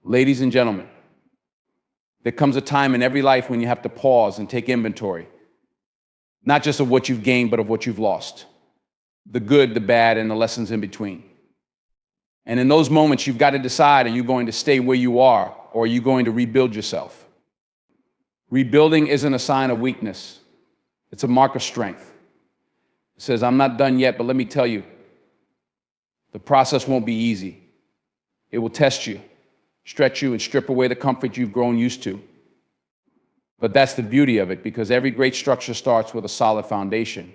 Ladies and gentlemen, there comes a time in every life when you have to pause and take inventory, not just of what you've gained, but of what you've lost, the good, the bad, and the lessons in between. And in those moments, you've got to decide, are you going to stay where you are, or are you going to rebuild yourself? Rebuilding isn't a sign of weakness. It's a mark of strength. It says, I'm not done yet, but let me tell you, the process won't be easy. It will test you, stretch you, and strip away the comfort you've grown used to. But that's the beauty of it, because every great structure starts with a solid foundation.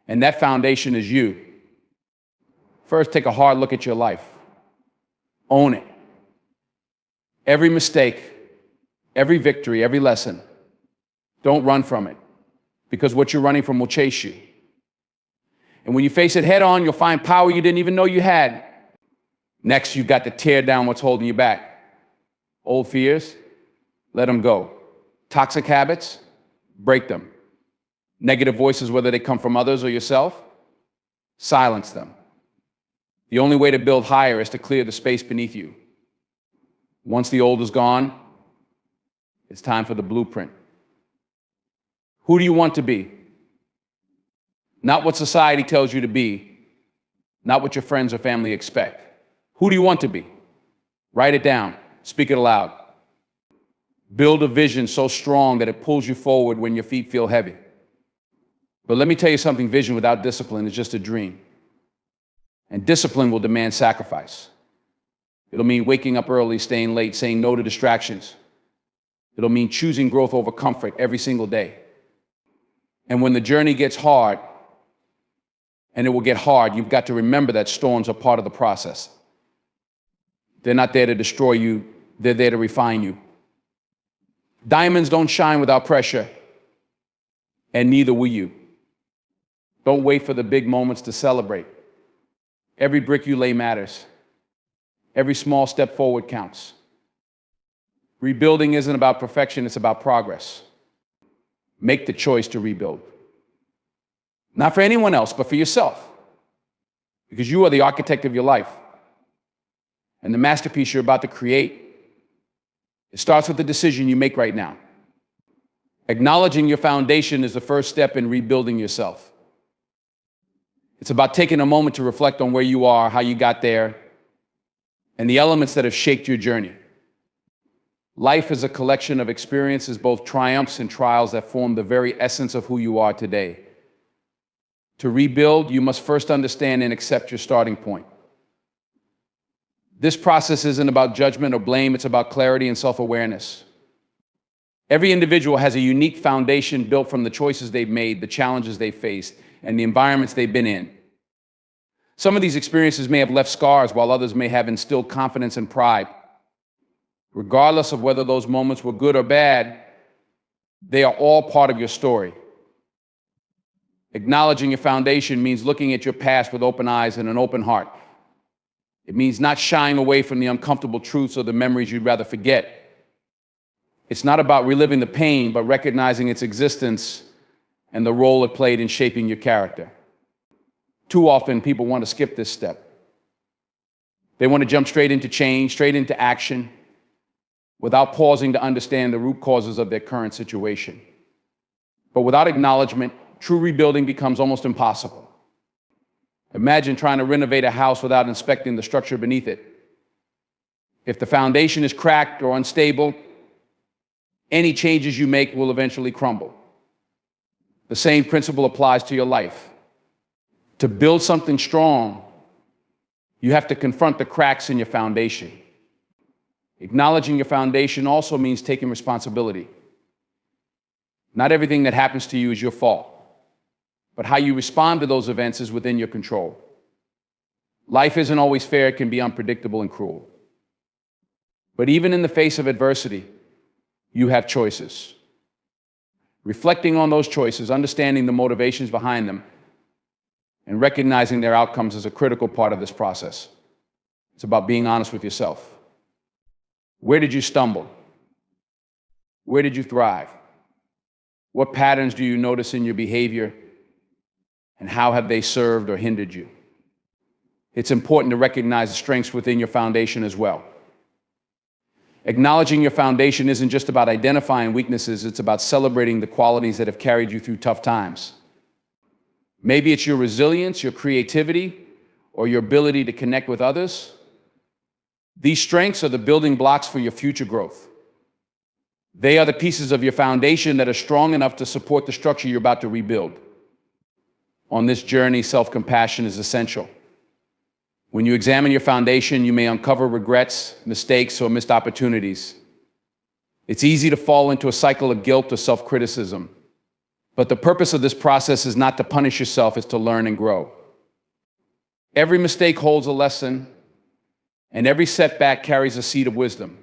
And that foundation is you. First, take a hard look at your life. Own it. Every mistake, every victory, every lesson. Don't run from it, because what you're running from will chase you. And when you face it head on, you'll find power you didn't even know you had. Next, you've got to tear down what's holding you back. Old fears, let them go. Toxic habits, break them. Negative voices, whether they come from others or yourself, silence them. The only way to build higher is to clear the space beneath you. Once the old is gone, it's time for the blueprint. Who do you want to be? Not what society tells you to be, not what your friends or family expect. Who do you want to be? Write it down, speak it aloud. Build a vision so strong that it pulls you forward when your feet feel heavy. But let me tell you something, vision without discipline is just a dream. And discipline will demand sacrifice. It'll mean waking up early, staying late, saying no to distractions. It'll mean choosing growth over comfort every single day. And when the journey gets hard, and it will get hard, you've got to remember that storms are part of the process. They're not there to destroy you, they're there to refine you. Diamonds don't shine without pressure, and neither will you. Don't wait for the big moments to celebrate. Every brick you lay matters. Every small step forward counts. Rebuilding isn't about perfection, it's about progress. Make the choice to rebuild. Not for anyone else, but for yourself. Because you are the architect of your life. And the masterpiece you're about to create, it starts with the decision you make right now. Acknowledging your foundation is the first step in rebuilding yourself. It's about taking a moment to reflect on where you are, how you got there, and the elements that have shaped your journey. Life is a collection of experiences, both triumphs and trials, that form the very essence of who you are today. To rebuild, you must first understand and accept your starting point. This process isn't about judgment or blame, it's about clarity and self-awareness. Every individual has a unique foundation built from the choices they've made, the challenges they've faced, and the environments they've been in. Some of these experiences may have left scars, while others may have instilled confidence and pride. Regardless of whether those moments were good or bad, they are all part of your story. Acknowledging your foundation means looking at your past with open eyes and an open heart. It means not shying away from the uncomfortable truths or the memories you'd rather forget. It's not about reliving the pain, but recognizing its existence and the role it played in shaping your character. Too often, people want to skip this step. They want to jump straight into change, straight into action, without pausing to understand the root causes of their current situation. But without acknowledgement, true rebuilding becomes almost impossible. Imagine trying to renovate a house without inspecting the structure beneath it. If the foundation is cracked or unstable, any changes you make will eventually crumble. The same principle applies to your life. To build something strong, you have to confront the cracks in your foundation. Acknowledging your foundation also means taking responsibility. Not everything that happens to you is your fault, but how you respond to those events is within your control. Life isn't always fair, it can be unpredictable and cruel. But even in the face of adversity, you have choices. Reflecting on those choices, understanding the motivations behind them, and recognizing their outcomes is a critical part of this process. It's about being honest with yourself. Where did you stumble? Where did you thrive? What patterns do you notice in your behavior? And how have they served or hindered you? It's important to recognize the strengths within your foundation as well. Acknowledging your foundation isn't just about identifying weaknesses, it's about celebrating the qualities that have carried you through tough times. Maybe it's your resilience, your creativity, or your ability to connect with others. These strengths are the building blocks for your future growth. They are the pieces of your foundation that are strong enough to support the structure you're about to rebuild. On this journey, self-compassion is essential. When you examine your foundation, you may uncover regrets, mistakes, or missed opportunities. It's easy to fall into a cycle of guilt or self-criticism. But the purpose of this process is not to punish yourself, it's to learn and grow. Every mistake holds a lesson, and every setback carries a seed of wisdom.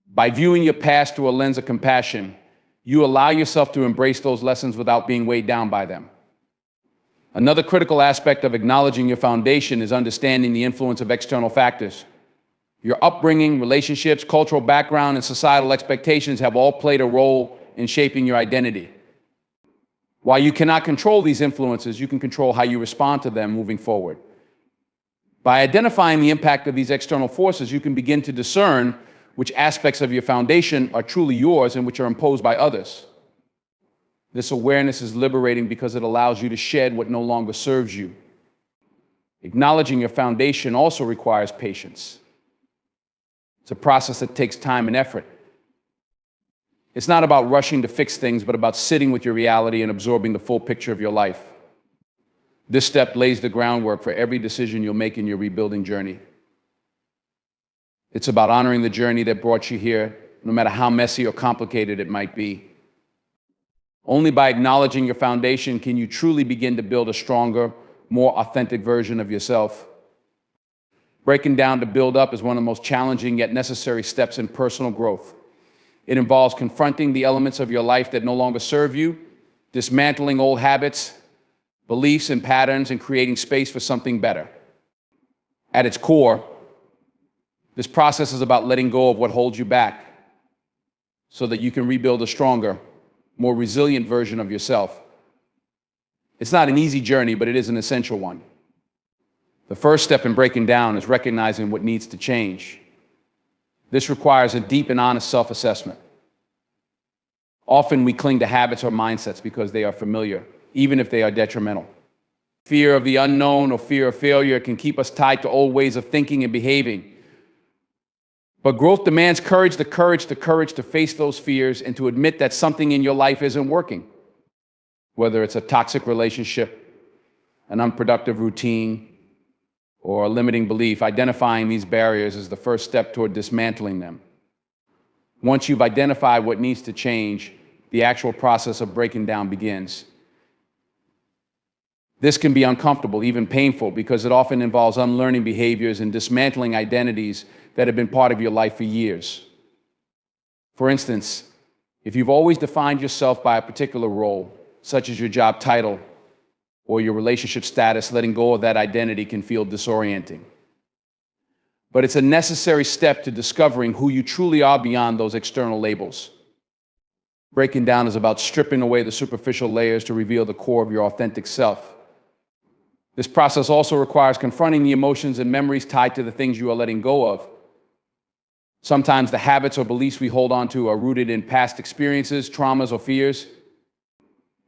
By viewing your past through a lens of compassion, you allow yourself to embrace those lessons without being weighed down by them. Another critical aspect of acknowledging your foundation is understanding the influence of external factors. Your upbringing, relationships, cultural background, and societal expectations have all played a role in shaping your identity. While you cannot control these influences, you can control how you respond to them moving forward. By identifying the impact of these external forces, you can begin to discern which aspects of your foundation are truly yours and which are imposed by others. This awareness is liberating because it allows you to shed what no longer serves you. Acknowledging your foundation also requires patience. It's a process that takes time and effort. It's not about rushing to fix things, but about sitting with your reality and absorbing the full picture of your life. This step lays the groundwork for every decision you'll make in your rebuilding journey. It's about honoring the journey that brought you here, no matter how messy or complicated it might be. Only by acknowledging your foundation can you truly begin to build a stronger, more authentic version of yourself. Breaking down to build up is one of the most challenging yet necessary steps in personal growth. It involves confronting the elements of your life that no longer serve you, dismantling old habits, beliefs, and patterns, and creating space for something better. At its core, this process is about letting go of what holds you back so that you can rebuild a stronger, more resilient version of yourself. It's not an easy journey, but it is an essential one. The first step in breaking down is recognizing what needs to change. This requires a deep and honest self-assessment. Often we cling to habits or mindsets because they are familiar, even if they are detrimental. Fear of the unknown or fear of failure can keep us tied to old ways of thinking and behaving. But growth demands courage to face those fears and to admit that something in your life isn't working. Whether it's a toxic relationship, an unproductive routine, or a limiting belief, identifying these barriers is the first step toward dismantling them. Once you've identified what needs to change, the actual process of breaking down begins. This can be uncomfortable, even painful, because it often involves unlearning behaviors and dismantling identities that have been part of your life for years. For instance, if you've always defined yourself by a particular role, such as your job title or your relationship status, letting go of that identity can feel disorienting. But it's a necessary step to discovering who you truly are beyond those external labels. Breaking down is about stripping away the superficial layers to reveal the core of your authentic self. This process also requires confronting the emotions and memories tied to the things you are letting go of. Sometimes the habits or beliefs we hold on to are rooted in past experiences, traumas, or fears.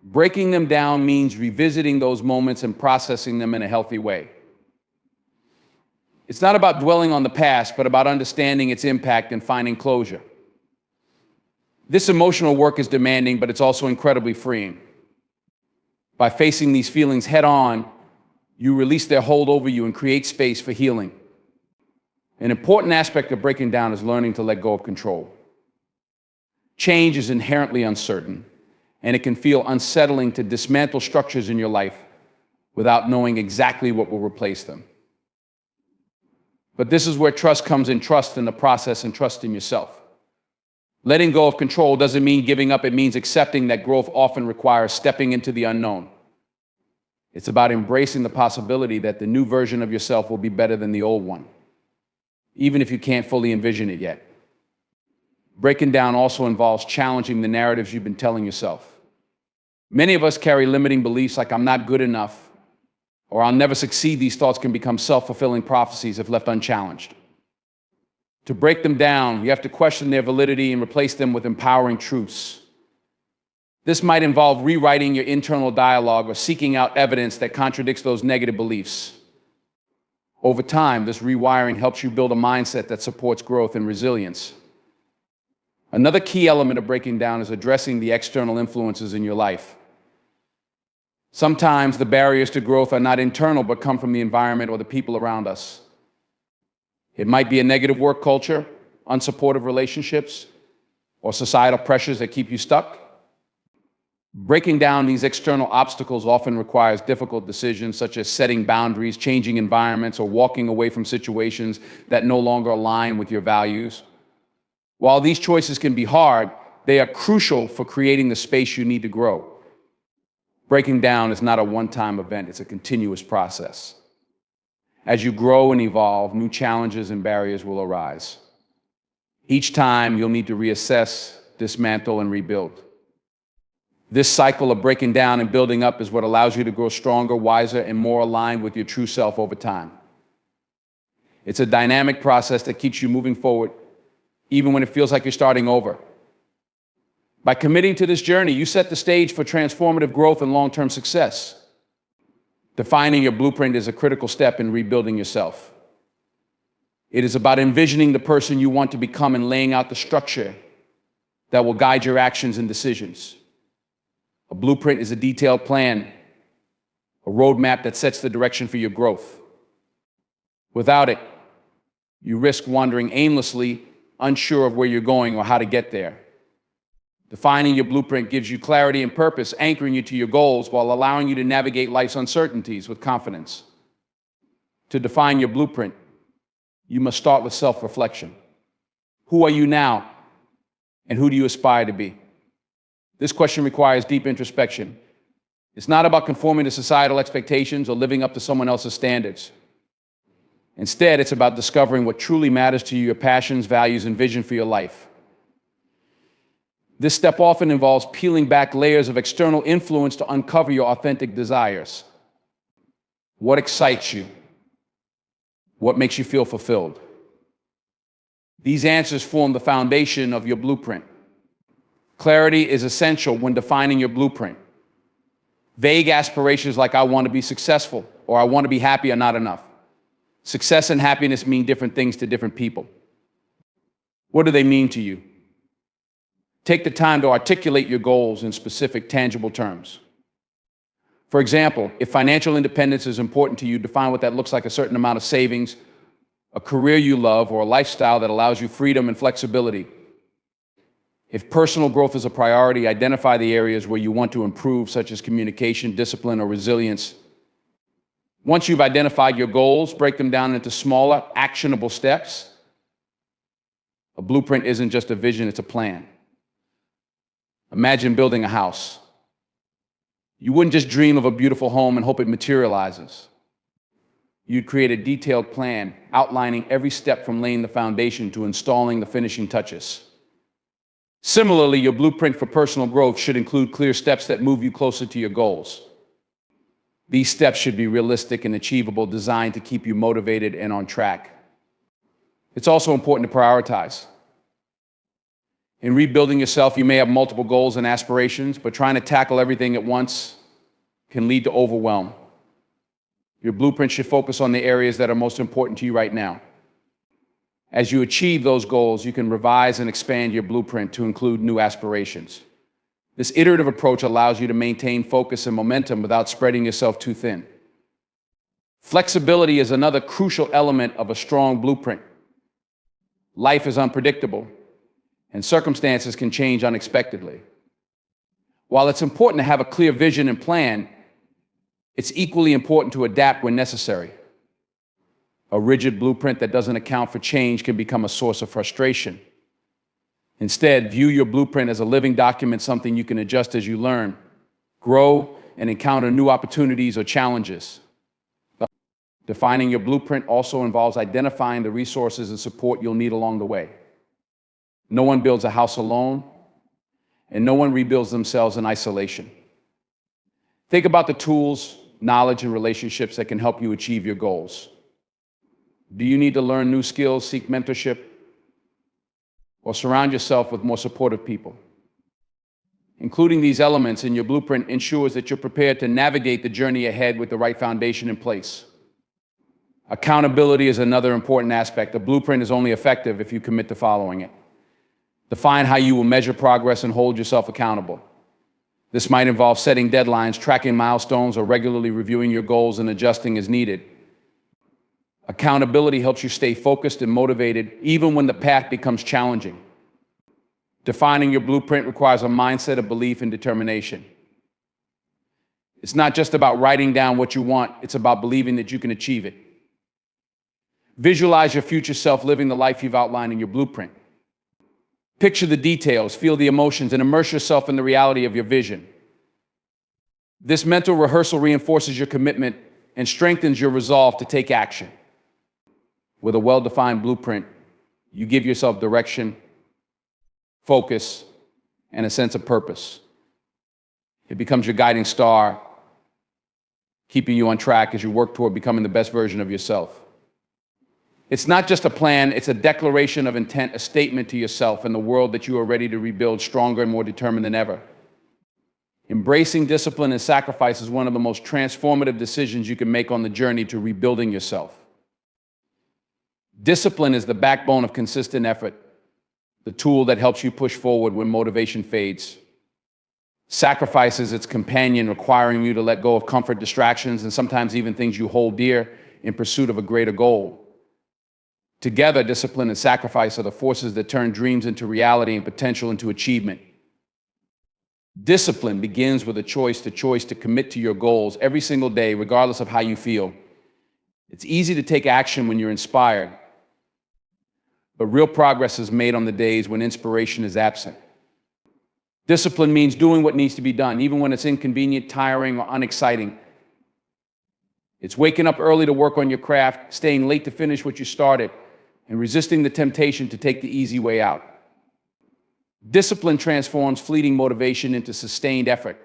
Breaking them down means revisiting those moments and processing them in a healthy way. It's not about dwelling on the past, but about understanding its impact and finding closure. This emotional work is demanding, but it's also incredibly freeing. By facing these feelings head on, you release their hold over you and create space for healing. An important aspect of breaking down is learning to let go of control. Change is inherently uncertain, and it can feel unsettling to dismantle structures in your life without knowing exactly what will replace them. But this is where trust comes in, trust in the process and trust in yourself. Letting go of control doesn't mean giving up, it means accepting that growth often requires stepping into the unknown. It's about embracing the possibility that the new version of yourself will be better than the old one, even if you can't fully envision it yet. Breaking down also involves challenging the narratives you've been telling yourself. Many of us carry limiting beliefs like "I'm not good enough" or "I'll never succeed." These thoughts can become self-fulfilling prophecies if left unchallenged. To break them down, you have to question their validity and replace them with empowering truths. This might involve rewriting your internal dialogue or seeking out evidence that contradicts those negative beliefs. Over time, this rewiring helps you build a mindset that supports growth and resilience. Another key element of breaking down is addressing the external influences in your life. Sometimes the barriers to growth are not internal, but come from the environment or the people around us. It might be a negative work culture, unsupportive relationships, or societal pressures that keep you stuck. Breaking down these external obstacles often requires difficult decisions, such as setting boundaries, changing environments, or walking away from situations that no longer align with your values. While these choices can be hard, they are crucial for creating the space you need to grow. Breaking down is not a one-time event, it's a continuous process. As you grow and evolve, new challenges and barriers will arise. Each time, you'll need to reassess, dismantle, and rebuild. This cycle of breaking down and building up is what allows you to grow stronger, wiser, and more aligned with your true self over time. It's a dynamic process that keeps you moving forward, even when it feels like you're starting over. By committing to this journey, you set the stage for transformative growth and long-term success. Defining your blueprint is a critical step in rebuilding yourself. It is about envisioning the person you want to become and laying out the structure that will guide your actions and decisions. A blueprint is a detailed plan, a roadmap that sets the direction for your growth. Without it, you risk wandering aimlessly, unsure of where you're going or how to get there. Defining your blueprint gives you clarity and purpose, anchoring you to your goals while allowing you to navigate life's uncertainties with confidence. To define your blueprint, you must start with self-reflection. Who are you now, and who do you aspire to be? This question requires deep introspection. It's not about conforming to societal expectations or living up to someone else's standards. Instead, it's about discovering what truly matters to you, your passions, values, and vision for your life. This step often involves peeling back layers of external influence to uncover your authentic desires. What excites you? What makes you feel fulfilled? These answers form the foundation of your blueprint. Clarity is essential when defining your blueprint. Vague aspirations like "I want to be successful" or "I want to be happy" are not enough. Success and happiness mean different things to different people. What do they mean to you? Take the time to articulate your goals in specific, tangible terms. For example, if financial independence is important to you, define what that looks like: a certain amount of savings, a career you love, or a lifestyle that allows you freedom and flexibility. If personal growth is a priority, identify the areas where you want to improve, such as communication, discipline, or resilience. Once you've identified your goals, break them down into smaller, actionable steps. A blueprint isn't just a vision, it's a plan. Imagine building a house. You wouldn't just dream of a beautiful home and hope it materializes. You'd create a detailed plan outlining every step from laying the foundation to installing the finishing touches. Similarly, your blueprint for personal growth should include clear steps that move you closer to your goals. These steps should be realistic and achievable, designed to keep you motivated and on track. It's also important to prioritize. In rebuilding yourself, you may have multiple goals and aspirations, but trying to tackle everything at once can lead to overwhelm. Your blueprint should focus on the areas that are most important to you right now. As you achieve those goals, you can revise and expand your blueprint to include new aspirations. This iterative approach allows you to maintain focus and momentum without spreading yourself too thin. Flexibility is another crucial element of a strong blueprint. Life is unpredictable, and circumstances can change unexpectedly. While it's important to have a clear vision and plan, it's equally important to adapt when necessary. A rigid blueprint that doesn't account for change can become a source of frustration. Instead, view your blueprint as a living document, something you can adjust as you learn, grow, and encounter new opportunities or challenges. Defining your blueprint also involves identifying the resources and support you'll need along the way. No one builds a house alone, and no one rebuilds themselves in isolation. Think about the tools, knowledge, and relationships that can help you achieve your goals. Do you need to learn new skills, seek mentorship, or surround yourself with more supportive people. Including these elements in your blueprint ensures that you're prepared to navigate the journey ahead with the right foundation in place. Accountability is another important aspect. The blueprint is only effective if you commit to following it. Define how you will measure progress and hold yourself accountable. This might involve setting deadlines, tracking milestones, or regularly reviewing your goals and adjusting as needed. Accountability helps you stay focused and motivated even when the path becomes challenging. Defining your blueprint requires a mindset of belief and determination. It's not just about writing down what you want, it's about believing that you can achieve it. Visualize your future self living the life you've outlined in your blueprint. Picture the details, feel the emotions, and immerse yourself in the reality of your vision. This mental rehearsal reinforces your commitment and strengthens your resolve to take action. With a well-defined blueprint, you give yourself direction, focus, and a sense of purpose. It becomes your guiding star, keeping you on track as you work toward becoming the best version of yourself. It's not just a plan, it's a declaration of intent, a statement to yourself and the world that you are ready to rebuild stronger and more determined than ever. Embracing discipline and sacrifice is one of the most transformative decisions you can make on the journey to rebuilding yourself. Discipline is the backbone of consistent effort, the tool that helps you push forward when motivation fades. Sacrifice is its companion, requiring you to let go of comfort, distractions, and sometimes even things you hold dear in pursuit of a greater goal. Together, discipline and sacrifice are the forces that turn dreams into reality and potential into achievement. Discipline begins with a choice to commit to your goals every single day, regardless of how you feel. It's easy to take action when you're inspired, but real progress is made on the days when inspiration is absent. Discipline means doing what needs to be done, even when it's inconvenient, tiring, or unexciting. It's waking up early to work on your craft, staying late to finish what you started, and resisting the temptation to take the easy way out. Discipline transforms fleeting motivation into sustained effort,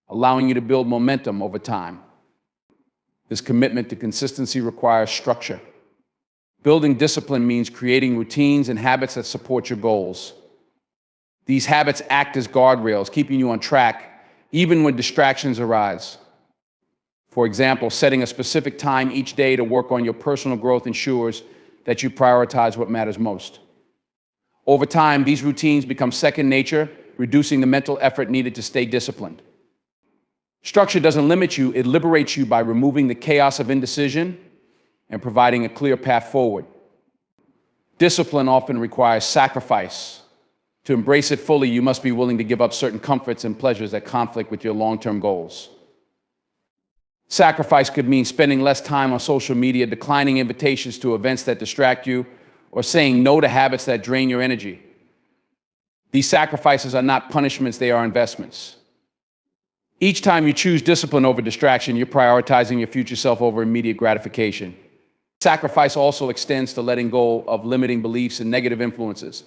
allowing you to build momentum over time. This commitment to consistency requires structure. Building discipline means creating routines and habits that support your goals. These habits act as guardrails, keeping you on track, even when distractions arise. For example, setting a specific time each day to work on your personal growth ensures that you prioritize what matters most. Over time, these routines become second nature, reducing the mental effort needed to stay disciplined. Structure doesn't limit you, it liberates you by removing the chaos of indecision and providing a clear path forward. Discipline often requires sacrifice. To embrace it fully, you must be willing to give up certain comforts and pleasures that conflict with your long-term goals. Sacrifice could mean spending less time on social media, declining invitations to events that distract you, or saying no to habits that drain your energy. These sacrifices are not punishments, they are investments. Each time you choose discipline over distraction, you're prioritizing your future self over immediate gratification. Sacrifice also extends to letting go of limiting beliefs and negative influences.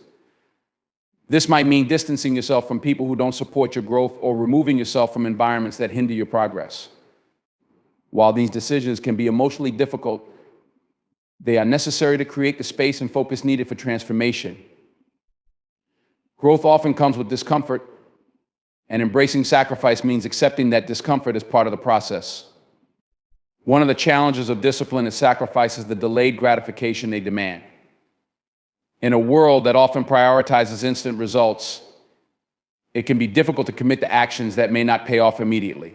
This might mean distancing yourself from people who don't support your growth or removing yourself from environments that hinder your progress. While these decisions can be emotionally difficult, they are necessary to create the space and focus needed for transformation. Growth often comes with discomfort, and embracing sacrifice means accepting that discomfort is part of the process. One of the challenges of discipline and sacrifice is the delayed gratification they demand. In a world that often prioritizes instant results, it can be difficult to commit to actions that may not pay off immediately.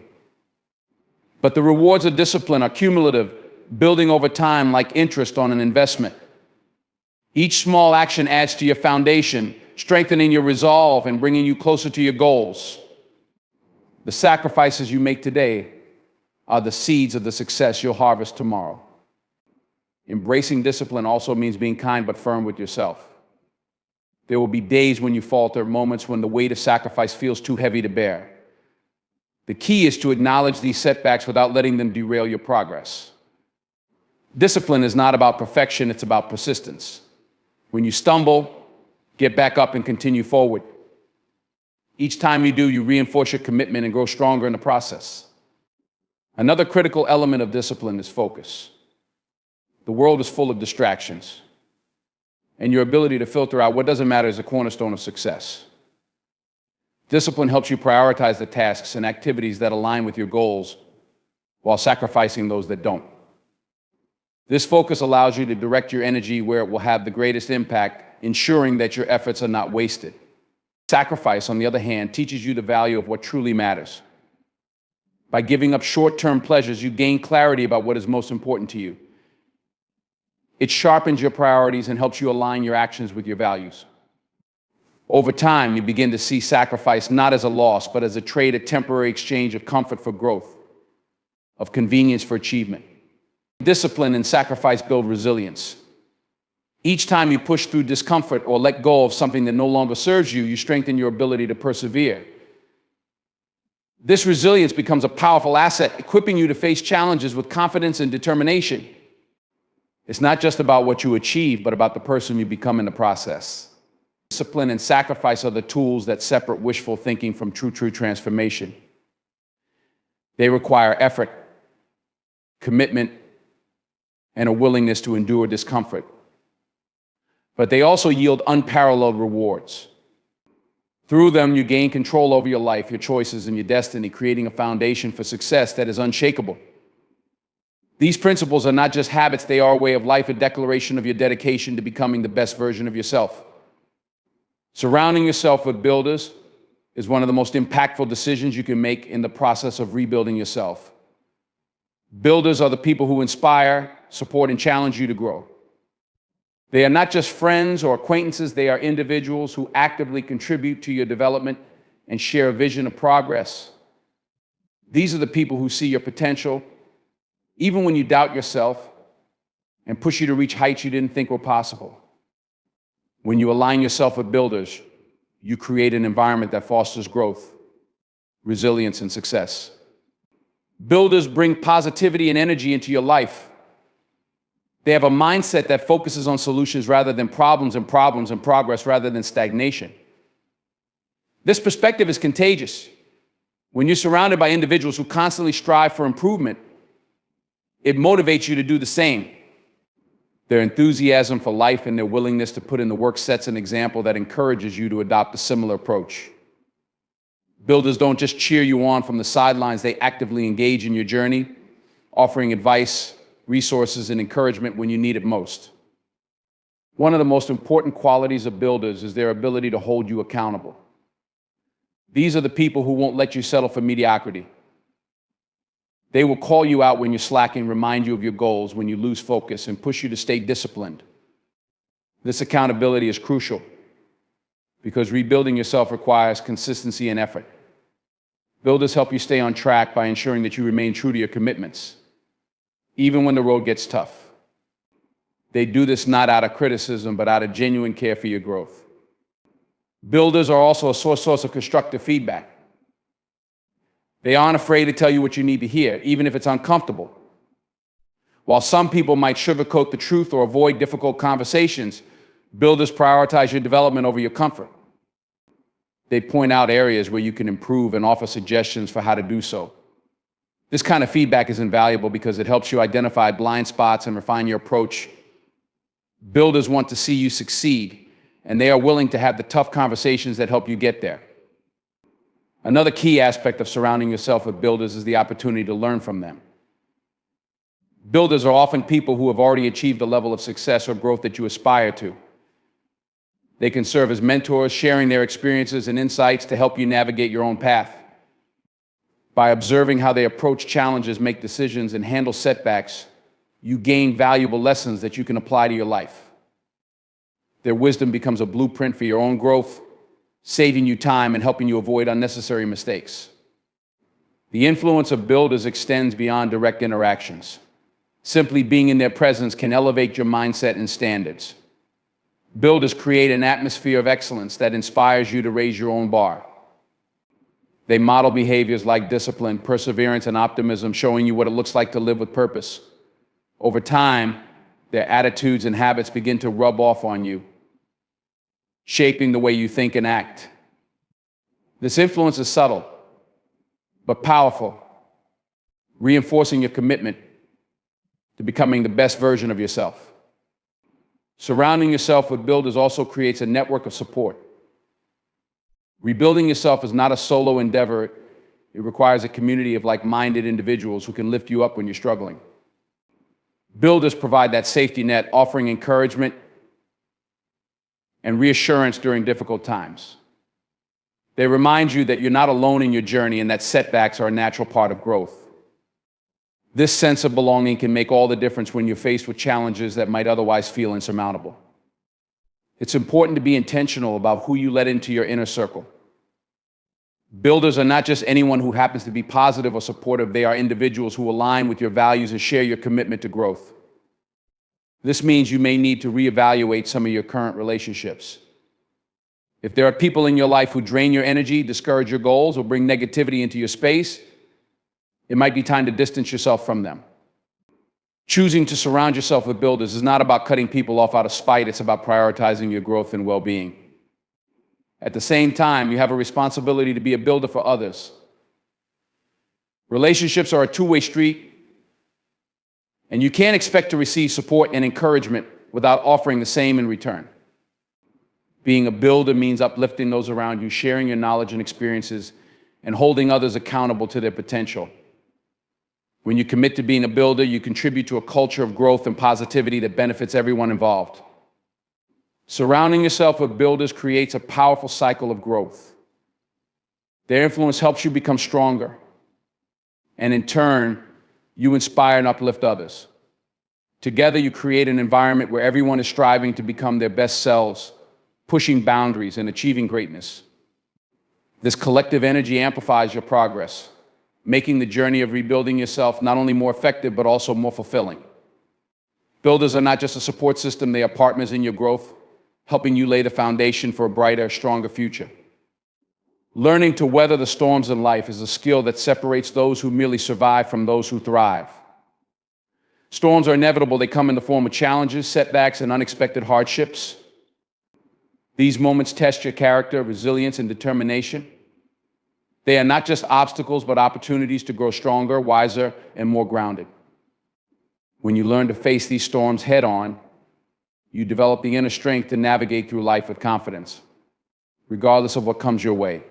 But the rewards of discipline are cumulative, building over time like interest on an investment. Each small action adds to your foundation, strengthening your resolve and bringing you closer to your goals. The sacrifices you make today are the seeds of the success you'll harvest tomorrow. Embracing discipline also means being kind but firm with yourself. There will be days when you falter, moments when the weight of sacrifice feels too heavy to bear. The key is to acknowledge these setbacks without letting them derail your progress. Discipline is not about perfection, it's about persistence. When you stumble, get back up and continue forward. Each time you do, you reinforce your commitment and grow stronger in the process. Another critical element of discipline is focus. The world is full of distractions. and your ability to filter out what doesn't matter is a cornerstone of success. Discipline helps you prioritize the tasks and activities that align with your goals while sacrificing those that don't. This focus allows you to direct your energy where it will have the greatest impact, ensuring that your efforts are not wasted. Sacrifice, on the other hand, teaches you the value of what truly matters. By giving up short-term pleasures, you gain clarity about what is most important to you. It sharpens your priorities and helps you align your actions with your values. Over time, you begin to see sacrifice not as a loss, but as a trade, a temporary exchange of comfort for growth, of convenience for achievement. Discipline and sacrifice build resilience. Each time you push through discomfort or let go of something that no longer serves you, you strengthen your ability to persevere. This resilience becomes a powerful asset, equipping you to face challenges with confidence and determination. It's not just about what you achieve, but about the person you become in the process. Discipline and sacrifice are the tools that separate wishful thinking from true transformation. They require effort, commitment, and a willingness to endure discomfort. But they also yield unparalleled rewards. Through them, you gain control over your life, your choices, and your destiny, creating a foundation for success that is unshakable. These principles are not just habits, they are a way of life, a declaration of your dedication to becoming the best version of yourself. Surrounding yourself with builders is one of the most impactful decisions you can make in the process of rebuilding yourself. Builders are the people who inspire, support, and challenge you to grow. They are not just friends or acquaintances, they are individuals who actively contribute to your development and share a vision of progress. These are the people who see your potential, even when you doubt yourself, and push you to reach heights you didn't think were possible. When you align yourself with builders, you create an environment that fosters growth, resilience, and success. Builders bring positivity and energy into your life. They have a mindset that focuses on solutions rather than problems and progress rather than stagnation. This perspective is contagious. When you're surrounded by individuals who constantly strive for improvement, it motivates you to do the same. Their enthusiasm for life and their willingness to put in the work sets an example that encourages you to adopt a similar approach. Builders don't just cheer you on from the sidelines, they actively engage in your journey, offering advice, resources, and encouragement when you need it most. One of the most important qualities of builders is their ability to hold you accountable. These are the people who won't let you settle for mediocrity. They will call you out when you're slacking, remind you of your goals when you lose focus, and push you to stay disciplined. This accountability is crucial because rebuilding yourself requires consistency and effort. Builders help you stay on track by ensuring that you remain true to your commitments, even when the road gets tough. They do this not out of criticism, but out of genuine care for your growth. Builders are also a source of constructive feedback. They aren't afraid to tell you what you need to hear, even if it's uncomfortable. While some people might sugarcoat the truth or avoid difficult conversations, builders prioritize your development over your comfort. They point out areas where you can improve and offer suggestions for how to do so. This kind of feedback is invaluable because it helps you identify blind spots and refine your approach. Builders want to see you succeed, and they are willing to have the tough conversations that help you get there. Another key aspect of surrounding yourself with builders is the opportunity to learn from them. Builders are often people who have already achieved the level of success or growth that you aspire to. They can serve as mentors, sharing their experiences and insights to help you navigate your own path. By observing how they approach challenges, make decisions, and handle setbacks, you gain valuable lessons that you can apply to your life. Their wisdom becomes a blueprint for your own growth, saving you time and helping you avoid unnecessary mistakes. The influence of builders extends beyond direct interactions. Simply being in their presence can elevate your mindset and standards. Builders create an atmosphere of excellence that inspires you to raise your own bar. They model behaviors like discipline, perseverance, and optimism, showing you what it looks like to live with purpose. Over time, their attitudes and habits begin to rub off on you, shaping the way you think and act. This influence is subtle, but powerful, reinforcing your commitment to becoming the best version of yourself. Surrounding yourself with builders also creates a network of support. Rebuilding yourself is not a solo endeavor. It requires a community of like-minded individuals who can lift you up when you're struggling. Builders provide that safety net, offering encouragement and reassurance during difficult times. They remind you that you're not alone in your journey and that setbacks are a natural part of growth. This sense of belonging can make all the difference when you're faced with challenges that might otherwise feel insurmountable. It's important to be intentional about who you let into your inner circle. Builders are not just anyone who happens to be positive or supportive. They are individuals who align with your values and share your commitment to growth. This means you may need to reevaluate some of your current relationships. If there are people in your life who drain your energy, discourage your goals, or bring negativity into your space, it might be time to distance yourself from them. Choosing to surround yourself with builders is not about cutting people off out of spite. It's about prioritizing your growth and well-being. At the same time, you have a responsibility to be a builder for others. Relationships are a two-way street, and you can't expect to receive support and encouragement without offering the same in return. Being a builder means uplifting those around you, sharing your knowledge and experiences, and holding others accountable to their potential. When you commit to being a builder, you contribute to a culture of growth and positivity that benefits everyone involved. Surrounding yourself with builders creates a powerful cycle of growth. Their influence helps you become stronger, and in turn, you inspire and uplift others. Together, you create an environment where everyone is striving to become their best selves, pushing boundaries and achieving greatness. This collective energy amplifies your progress, making the journey of rebuilding yourself not only more effective, but also more fulfilling. Builders are not just a support system, they are partners in your growth, helping you lay the foundation for a brighter, stronger future. Learning to weather the storms in life is a skill that separates those who merely survive from those who thrive. Storms are inevitable. They come in the form of challenges, setbacks, and unexpected hardships. These moments test your character, resilience, and determination. They are not just obstacles, but opportunities to grow stronger, wiser, and more grounded. When you learn to face these storms head-on, you develop the inner strength to navigate through life with confidence, regardless of what comes your way.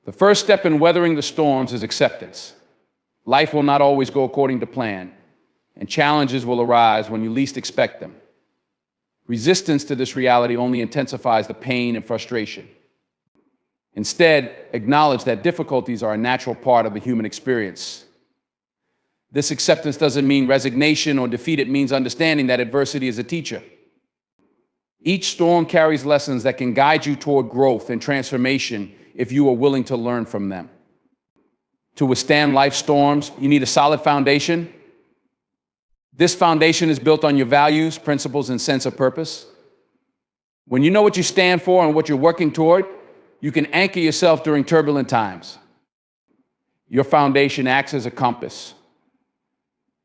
The first step in weathering the storms is acceptance. Life will not always go according to plan, and challenges will arise when you least expect them. Resistance to this reality only intensifies the pain and frustration. Instead, acknowledge that difficulties are a natural part of the human experience. This acceptance doesn't mean resignation or defeat. It means understanding that adversity is a teacher. Each storm carries lessons that can guide you toward growth and transformation if you are willing to learn from them. To withstand life's storms, you need a solid foundation. This foundation is built on your values, principles, and sense of purpose. When you know what you stand for and what you're working toward, you can anchor yourself during turbulent times. Your foundation acts as a compass,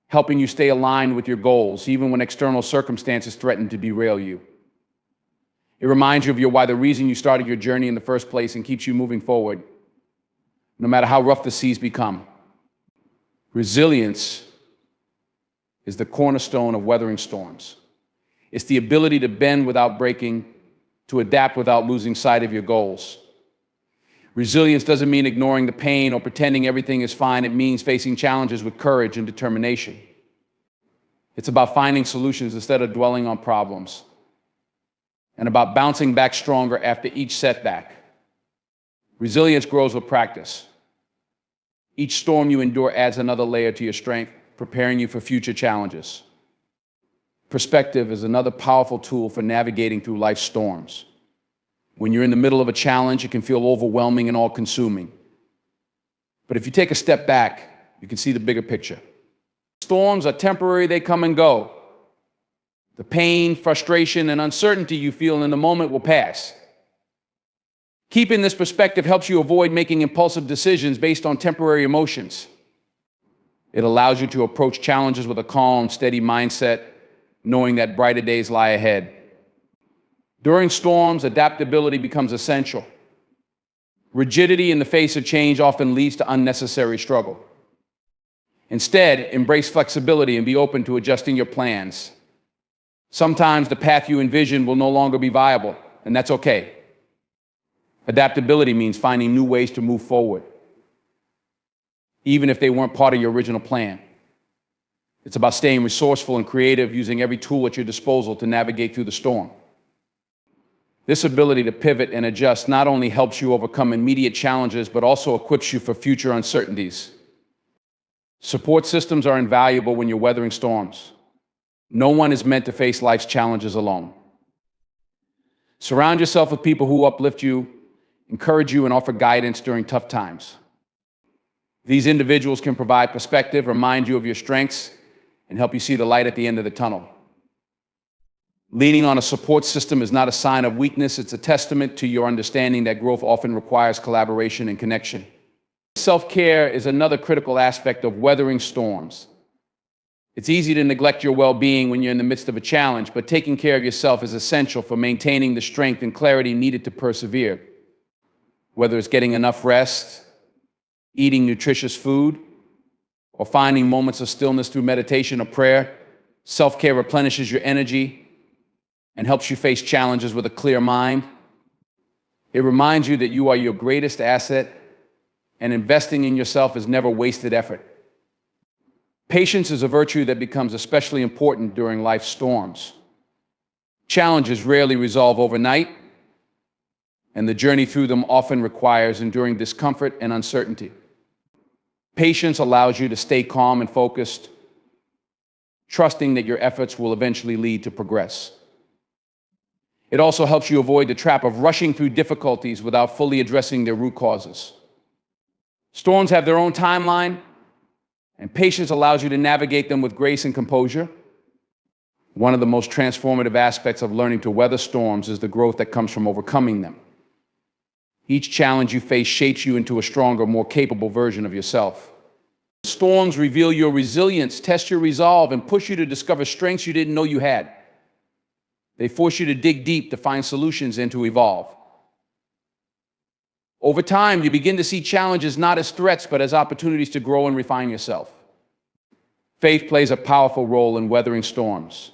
helping you stay aligned with your goals, even when external circumstances threaten to derail you. It reminds you of why the reason you started your journey in the first place and keeps you moving forward, no matter how rough the seas become. Resilience is the cornerstone of weathering storms. It's the ability to bend without breaking, to adapt without losing sight of your goals. Resilience doesn't mean ignoring the pain or pretending everything is fine. It means facing challenges with courage and determination. It's about finding solutions instead of dwelling on problems, and about bouncing back stronger after each setback. Resilience grows with practice. Each storm you endure adds another layer to your strength, preparing you for future challenges. Perspective is another powerful tool for navigating through life's storms. When you're in the middle of a challenge, it can feel overwhelming and all-consuming. But if you take a step back, you can see the bigger picture. Storms are temporary, they come and go. The pain, frustration, and uncertainty you feel in the moment will pass. Keeping this perspective helps you avoid making impulsive decisions based on temporary emotions. It allows you to approach challenges with a calm, steady mindset, knowing that brighter days lie ahead. During storms, adaptability becomes essential. Rigidity in the face of change often leads to unnecessary struggle. Instead, embrace flexibility and be open to adjusting your plans. Sometimes the path you envision will no longer be viable, and that's okay. Adaptability means finding new ways to move forward, even if they weren't part of your original plan. It's about staying resourceful and creative, using every tool at your disposal to navigate through the storm. This ability to pivot and adjust not only helps you overcome immediate challenges, but also equips you for future uncertainties. Support systems are invaluable when you're weathering storms. No one is meant to face life's challenges alone. Surround yourself with people who uplift you, encourage you, and offer guidance during tough times. These individuals can provide perspective, remind you of your strengths, and help you see the light at the end of the tunnel. Leaning on a support system is not a sign of weakness, it's a testament to your understanding that growth often requires collaboration and connection. Self-care is another critical aspect of weathering storms. It's easy to neglect your well-being when you're in the midst of a challenge, but taking care of yourself is essential for maintaining the strength and clarity needed to persevere. Whether it's getting enough rest, eating nutritious food, or finding moments of stillness through meditation or prayer, self-care replenishes your energy and helps you face challenges with a clear mind. It reminds you that you are your greatest asset, and investing in yourself is never wasted effort. Patience is a virtue that becomes especially important during life's storms. Challenges rarely resolve overnight, and the journey through them often requires enduring discomfort and uncertainty. Patience allows you to stay calm and focused, trusting that your efforts will eventually lead to progress. It also helps you avoid the trap of rushing through difficulties without fully addressing their root causes. Storms have their own timeline, and patience allows you to navigate them with grace and composure. One of the most transformative aspects of learning to weather storms is the growth that comes from overcoming them. Each challenge you face shapes you into a stronger, more capable version of yourself. Storms reveal your resilience, test your resolve, and push you to discover strengths you didn't know you had. They force you to dig deep to find solutions and to evolve. Over time, you begin to see challenges not as threats, but as opportunities to grow and refine yourself. Faith plays a powerful role in weathering storms.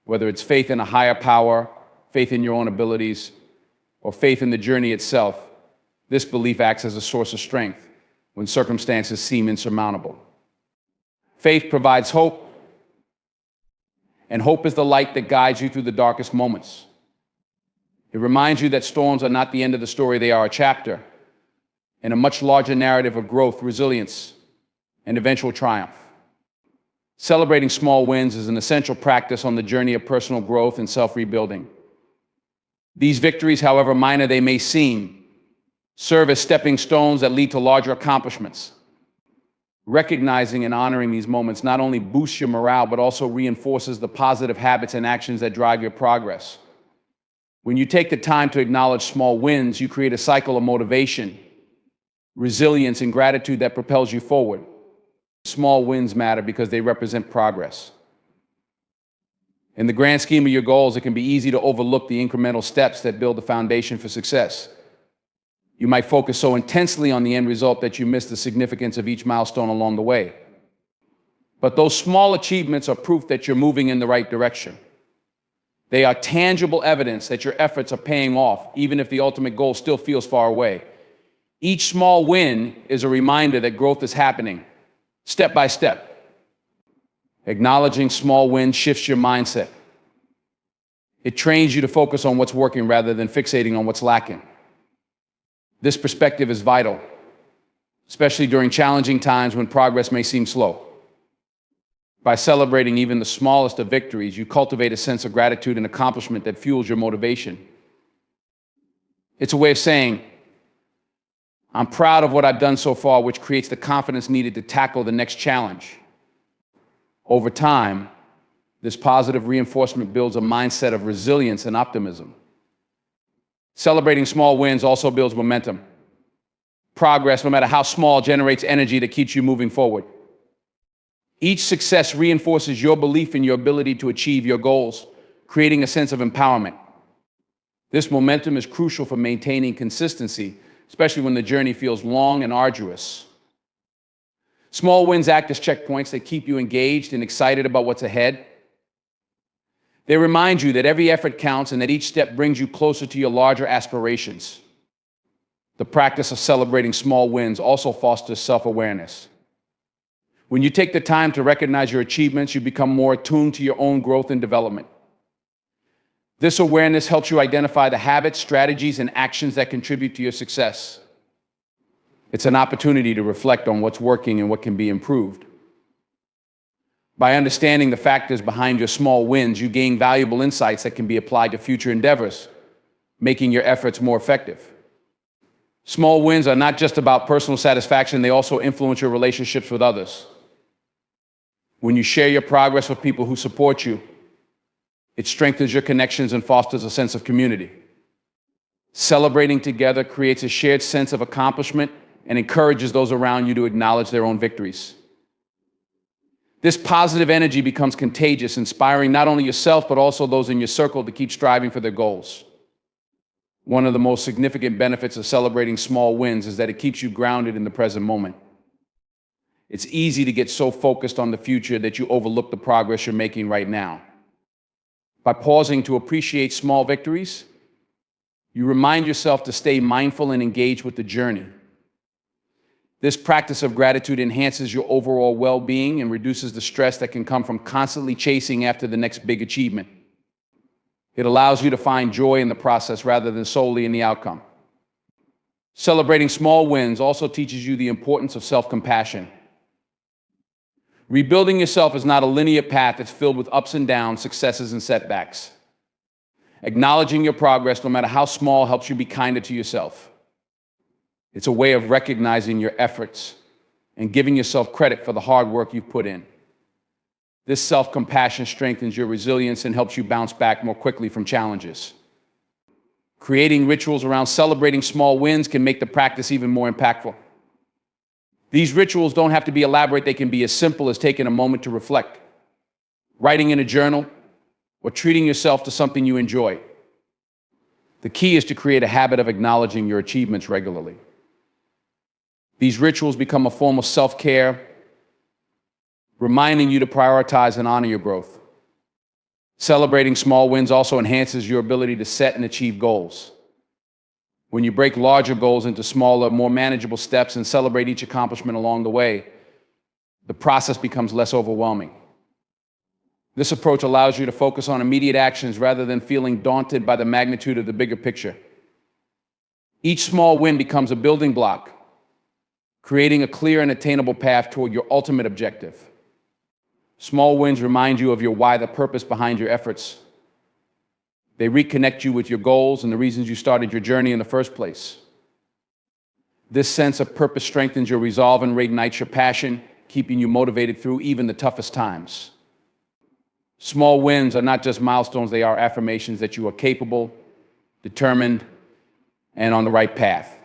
Whether it's faith in a higher power, faith in your own abilities, or faith in the journey itself, this belief acts as a source of strength when circumstances seem insurmountable. Faith provides hope, and hope is the light that guides you through the darkest moments. It reminds you that storms are not the end of the story, they are a chapter in a much larger narrative of growth, resilience, and eventual triumph. Celebrating small wins is an essential practice on the journey of personal growth and self-rebuilding. These victories, however minor they may seem, serve as stepping stones that lead to larger accomplishments. Recognizing and honoring these moments not only boosts your morale, but also reinforces the positive habits and actions that drive your progress. When you take the time to acknowledge small wins, you create a cycle of motivation, resilience, and gratitude that propels you forward. Small wins matter because they represent progress. In the grand scheme of your goals, it can be easy to overlook the incremental steps that build the foundation for success. You might focus so intensely on the end result that you miss the significance of each milestone along the way. But those small achievements are proof that you're moving in the right direction. They are tangible evidence that your efforts are paying off, even if the ultimate goal still feels far away. Each small win is a reminder that growth is happening, step by step. Acknowledging small wins shifts your mindset. It trains you to focus on what's working rather than fixating on what's lacking. This perspective is vital, especially during challenging times when progress may seem slow. By celebrating even the smallest of victories, you cultivate a sense of gratitude and accomplishment that fuels your motivation. It's a way of saying, I'm proud of what I've done so far, which creates the confidence needed to tackle the next challenge. Over time, this positive reinforcement builds a mindset of resilience and optimism. Celebrating small wins also builds momentum. Progress, no matter how small, generates energy that keeps you moving forward. Each success reinforces your belief in your ability to achieve your goals, creating a sense of empowerment. This momentum is crucial for maintaining consistency, especially when the journey feels long and arduous. Small wins act as checkpoints that keep you engaged and excited about what's ahead. They remind you that every effort counts and that each step brings you closer to your larger aspirations. The practice of celebrating small wins also fosters self-awareness. When you take the time to recognize your achievements, you become more attuned to your own growth and development. This awareness helps you identify the habits, strategies, and actions that contribute to your success. It's an opportunity to reflect on what's working and what can be improved. By understanding the factors behind your small wins, you gain valuable insights that can be applied to future endeavors, making your efforts more effective. Small wins are not just about personal satisfaction, they also influence your relationships with others. When you share your progress with people who support you, it strengthens your connections and fosters a sense of community. Celebrating together creates a shared sense of accomplishment and encourages those around you to acknowledge their own victories. This positive energy becomes contagious, inspiring not only yourself, but also those in your circle to keep striving for their goals. One of the most significant benefits of celebrating small wins is that it keeps you grounded in the present moment. It's easy to get so focused on the future that you overlook the progress you're making right now. By pausing to appreciate small victories, you remind yourself to stay mindful and engaged with the journey. This practice of gratitude enhances your overall well-being and reduces the stress that can come from constantly chasing after the next big achievement. It allows you to find joy in the process rather than solely in the outcome. Celebrating small wins also teaches you the importance of self-compassion. Rebuilding yourself is not a linear path that's filled with ups and downs, successes and setbacks. Acknowledging your progress, no matter how small, helps you be kinder to yourself. It's a way of recognizing your efforts and giving yourself credit for the hard work you've put in. This self-compassion strengthens your resilience and helps you bounce back more quickly from challenges. Creating rituals around celebrating small wins can make the practice even more impactful. These rituals don't have to be elaborate. They can be as simple as taking a moment to reflect, writing in a journal, or treating yourself to something you enjoy. The key is to create a habit of acknowledging your achievements regularly. These rituals become a form of self-care, reminding you to prioritize and honor your growth. Celebrating small wins also enhances your ability to set and achieve goals. When you break larger goals into smaller, more manageable steps and celebrate each accomplishment along the way, the process becomes less overwhelming. This approach allows you to focus on immediate actions rather than feeling daunted by the magnitude of the bigger picture. Each small win becomes a building block, creating a clear and attainable path toward your ultimate objective. Small wins remind you of your why, the purpose behind your efforts. They reconnect you with your goals and the reasons you started your journey in the first place. This sense of purpose strengthens your resolve and reignites your passion, keeping you motivated through even the toughest times. Small wins are not just milestones, they are affirmations that you are capable, determined, and on the right path.